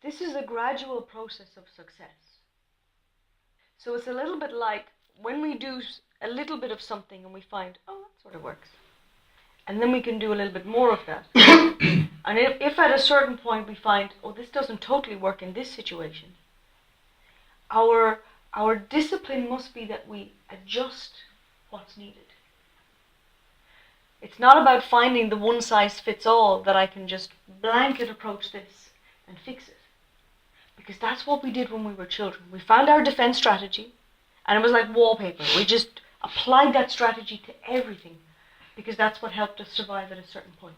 this is a gradual process of success. So it's a little bit like when we do a little bit of something and we find, oh, that sort of works. And then we can do a little bit more of that. And if at a certain point we find, oh, this doesn't totally work in this situation, our discipline must be that we adjust what's needed. It's not about finding the one size fits all that I can just blanket approach this and fix it. Because that's what we did when we were children. We found our defense strategy and it was like wallpaper. We just applied that strategy to everything because that's what helped us survive at a certain point.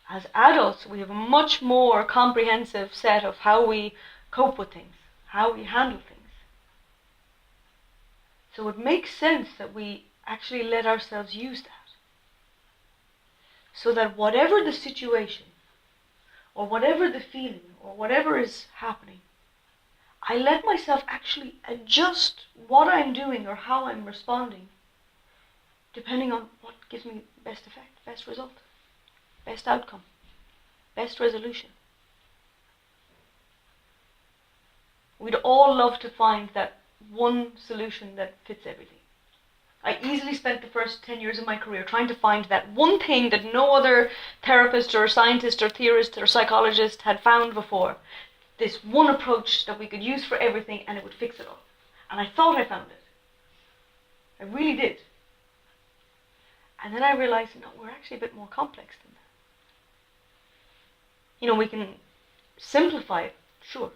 As adults, we have a much more comprehensive set of how we cope with things, how we handle things. So it makes sense that we actually let ourselves use that. So that whatever the situation, or whatever the feeling, or whatever is happening, I let myself actually adjust what I'm doing or how I'm responding depending on what gives me best effect, best result, best outcome, best resolution. We'd all love to find that one solution that fits everything. I easily spent the first 10 years of my career trying to find that one thing that no other therapist or scientist or theorist or psychologist had found before. This one approach that we could use for everything and it would fix it all. And I thought I found it. I really did. And then I realized, no, we're actually a bit more complex than that. You know, we can simplify it, sure.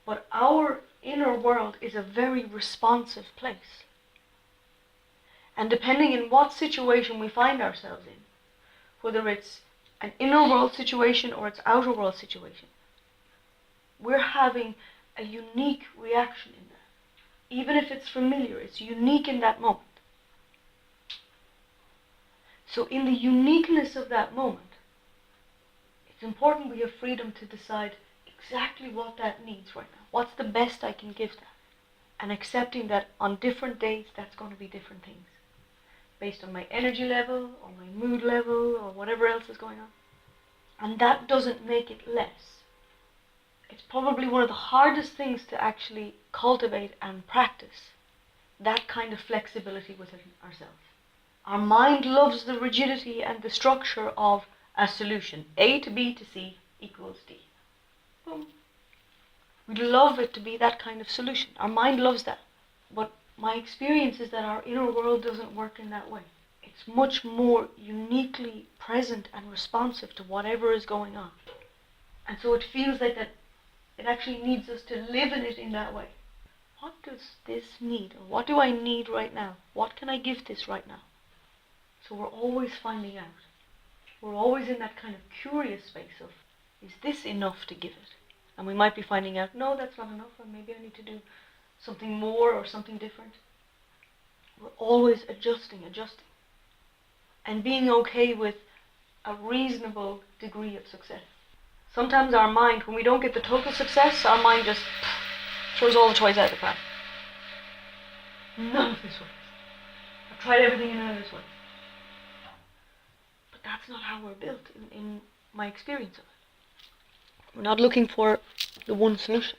But our inner world is a very responsive place. And depending on what situation we find ourselves in, whether it's an inner world situation or it's outer world situation, we're having a unique reaction in that. Even if it's familiar, it's unique in that moment. So in the uniqueness of that moment, it's important we have freedom to decide exactly what that needs right now. What's the best I can give that? And accepting that on different days, that's going to be different things. Based on my energy level, or my mood level, or whatever else is going on. And that doesn't make it less. It's probably one of the hardest things to actually cultivate and practice. That kind of flexibility within ourselves. Our mind loves the rigidity and the structure of a solution. A to B to C equals D. Boom. We love it to be that kind of solution. Our mind loves that. But my experience is that our inner world doesn't work in that way. It's much more uniquely present and responsive to whatever is going on. And so it feels like that it actually needs us to live in it in that way. What does this need? Or what do I need right now? What can I give this right now? So we're always finding out. We're always in that kind of curious space of, is this enough to give it? And we might be finding out, no, that's not enough, or maybe I need to do something more or something different. We're always adjusting. And being okay with a reasonable degree of success. Sometimes our mind, when we don't get the total success, our mind just throws all the toys out of the pram. None of this works. I've tried everything and none of this works. But that's not how we're built in my experience of it. We're not looking for the one solution.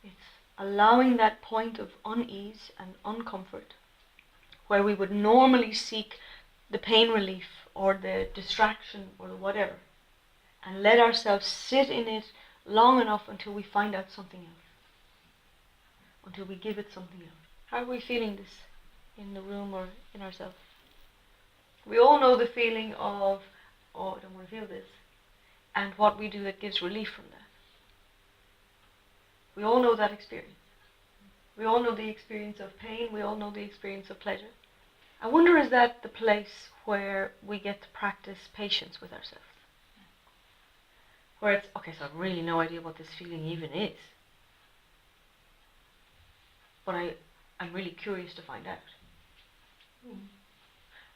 It's allowing that point of unease and uncomfort where we would normally seek the pain relief or the distraction or the whatever, and let ourselves sit in it long enough until we find out something else, until we give it something else. How are we feeling this in the room or in ourselves? We all know the feeling of, oh, I don't want to feel this, and what we do that gives relief from that. We all know that experience. We all know the experience of pain. We all know the experience of pleasure. I wonder, is that the place where we get to practice patience with ourselves? Where it's, okay, so I've really no idea what this feeling even is. But I'm really curious to find out.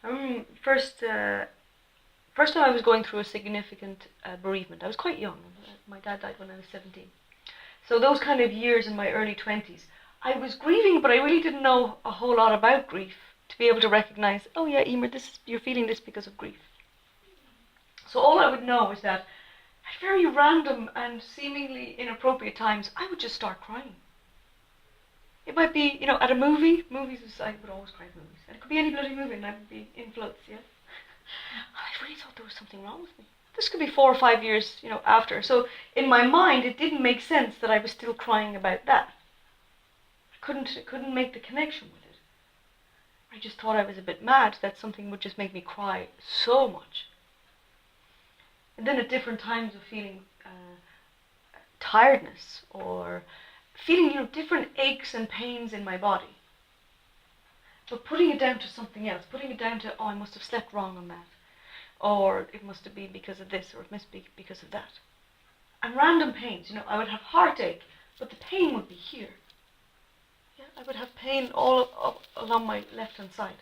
I remember first time I was going through a significant bereavement. I was quite young. My dad died when I was 17. So those kind of years in my early 20s, I was grieving, but I really didn't know a whole lot about grief to be able to recognize, oh yeah, Emer, you're feeling this because of grief. So all I would know is that at very random and seemingly inappropriate times, I would just start crying. It might be, at a movie. I would always cry at movies. And it could be any bloody movie and I would be in floods, yeah? I really thought there was something wrong with me. This could be 4 or 5 years, after. So in my mind, it didn't make sense that I was still crying about that. I couldn't make the connection with it. I just thought I was a bit mad that something would just make me cry so much. And then at different times of feeling tiredness or feeling, different aches and pains in my body. But putting it down to something else, putting it down to, I must have slept wrong on that. Or it must have been because of this, or it must be because of that. And random pains, I would have heartache, but the pain would be here. Yeah, I would have pain all along my left-hand side.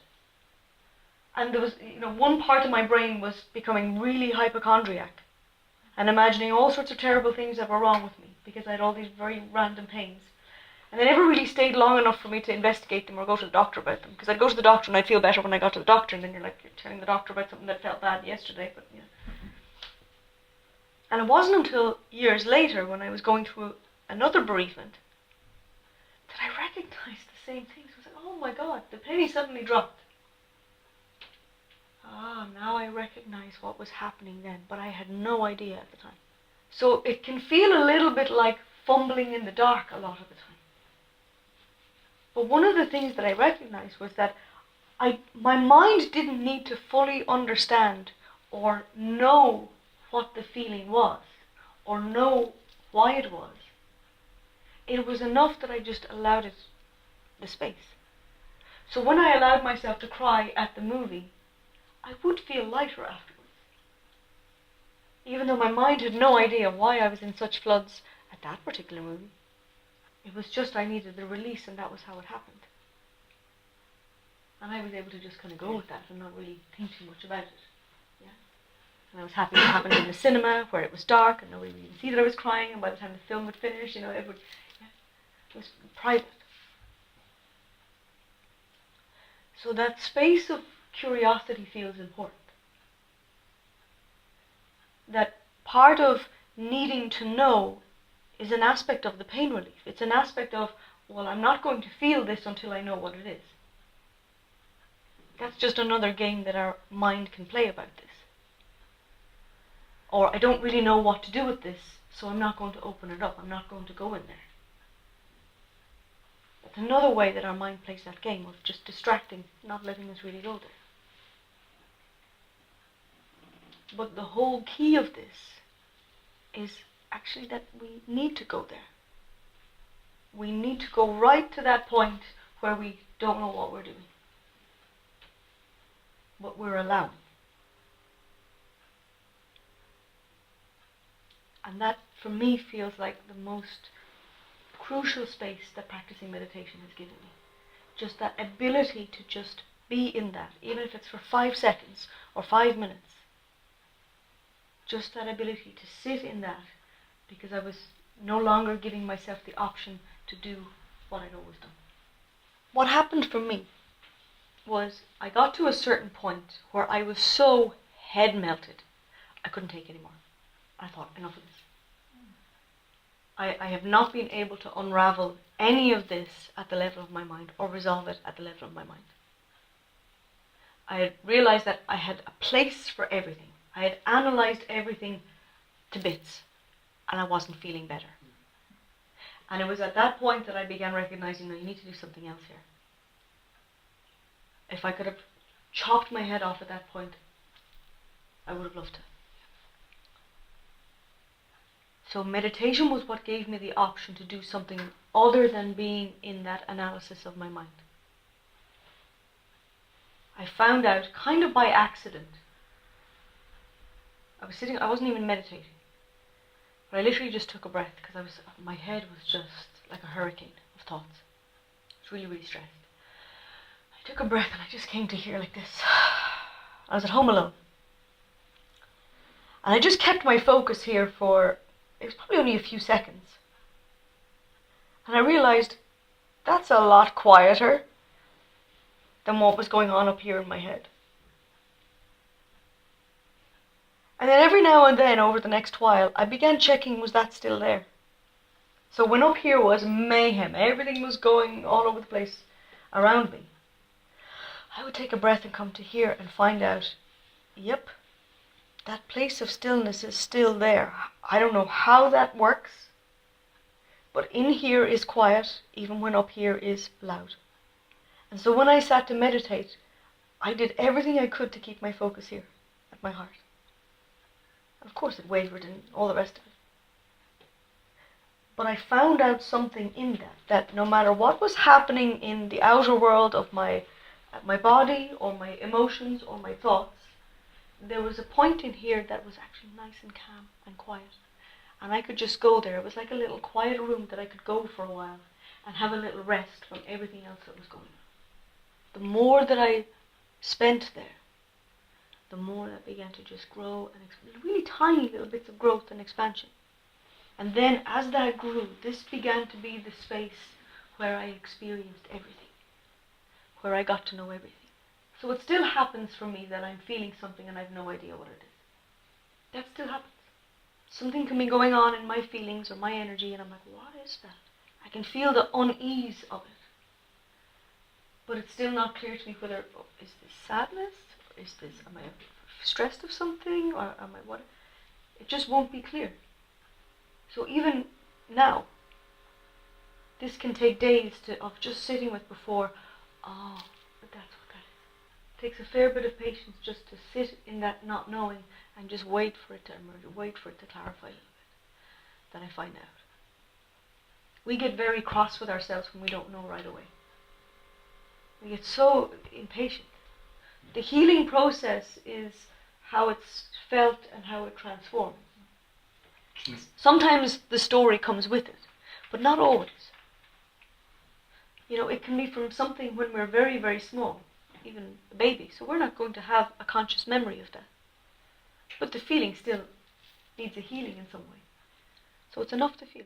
And there was, one part of my brain was becoming really hypochondriac and imagining all sorts of terrible things that were wrong with me because I had all these very random pains. And they never really stayed long enough for me to investigate them or go to the doctor about them. Because I'd go to the doctor and I'd feel better when I got to the doctor, and then you're telling the doctor about something that felt bad yesterday. But And it wasn't until years later, when I was going through another bereavement, that I recognized the same things. I was like, oh my God, the penny suddenly dropped. Now I recognize what was happening then, but I had no idea at the time. So it can feel a little bit like fumbling in the dark a lot of the time. But one of the things that I recognized was that my mind didn't need to fully understand or know what the feeling was or know why it was. It was enough that I just allowed it the space. So when I allowed myself to cry at the movie, I would feel lighter afterwards. Even though my mind had no idea why I was in such floods at that particular movie. It was just I needed the release, and that was how it happened. And I was able to just kind of go with that and not really think too much about it. Yeah. And I was happy it happened in the cinema where it was dark and nobody would even see that I was crying, and by the time the film would finish, it was private. So that space of curiosity feels important. That part of needing to know is an aspect of the pain relief. It's an aspect of, well, I'm not going to feel this until I know what it is. That's just another game that our mind can play about this. Or I don't really know what to do with this, so I'm not going to open it up. I'm not going to go in there. That's another way that our mind plays that game of just distracting, not letting us really go there. But the whole key of this is actually that we need to go there. We need to go right to that point where we don't know what we're doing. But we're allowing. And that, for me, feels like the most crucial space that practicing meditation has given me. Just that ability to just be in that, even if it's for 5 seconds or 5 minutes. Just that ability to sit in that, because I was no longer giving myself the option to do what I'd always done. What happened for me was I got to a certain point where I was so head melted, I couldn't take it anymore. I thought, enough of this. I have not been able to unravel any of this at the level of my mind or resolve it at the level of my mind. I had realized that I had a place for everything. I had analyzed everything to bits, and I wasn't feeling better. And it was at that point that I began recognizing that you need to do something else here. If I could have chopped my head off at that point, I would have loved to. So meditation was what gave me the option to do something other than being in that analysis of my mind. I found out, kind of by accident, I wasn't even meditating, but I literally just took a breath because my head was just like a hurricane of thoughts. I was really, really stressed. I took a breath and I just came to here like this. I was at home alone. And I just kept my focus here for, it was probably only a few seconds. And I realized that's a lot quieter than what was going on up here in my head. And then every now and then, over the next while, I began checking, was that still there? So when up here was mayhem, everything was going all over the place around me, I would take a breath and come to here and find out, yep, that place of stillness is still there. I don't know how that works, but in here is quiet, even when up here is loud. And so when I sat to meditate, I did everything I could to keep my focus here, at my heart. And of course it wavered and all the rest of it. But I found out something in that no matter what was happening in the outer world of my body or my emotions or my thoughts, there was a point in here that was actually nice and calm and quiet. And I could just go there. It was like a little quiet room that I could go for a while and have a little rest from everything else that was going on. The more that I spent there, the more that began to just grow and really tiny little bits of growth and expansion. And then as that grew, this began to be the space where I experienced everything, where I got to know everything. So it still happens for me that I'm feeling something and I have no idea what it is. That still happens. Something can be going on in my feelings or my energy and I'm like, what is that? I can feel the unease of it. But it's still not clear to me whether, is this sadness? Or is this, am I stressed of something? Or am I what? It just won't be clear. So even now, this can take days of just sitting with before, oh, but that's what that is. It takes a fair bit of patience just to sit in that not knowing and just wait for it to emerge, wait for it to clarify a little bit. Then I find out. We get very cross with ourselves when we don't know right away. We get so impatient. The healing process is how it's felt and how it transforms. Sometimes the story comes with it, but not always. You know, it can be from something when we're very, very small, even a baby, so we're not going to have a conscious memory of that. But the feeling still needs a healing in some way. So it's enough to feel.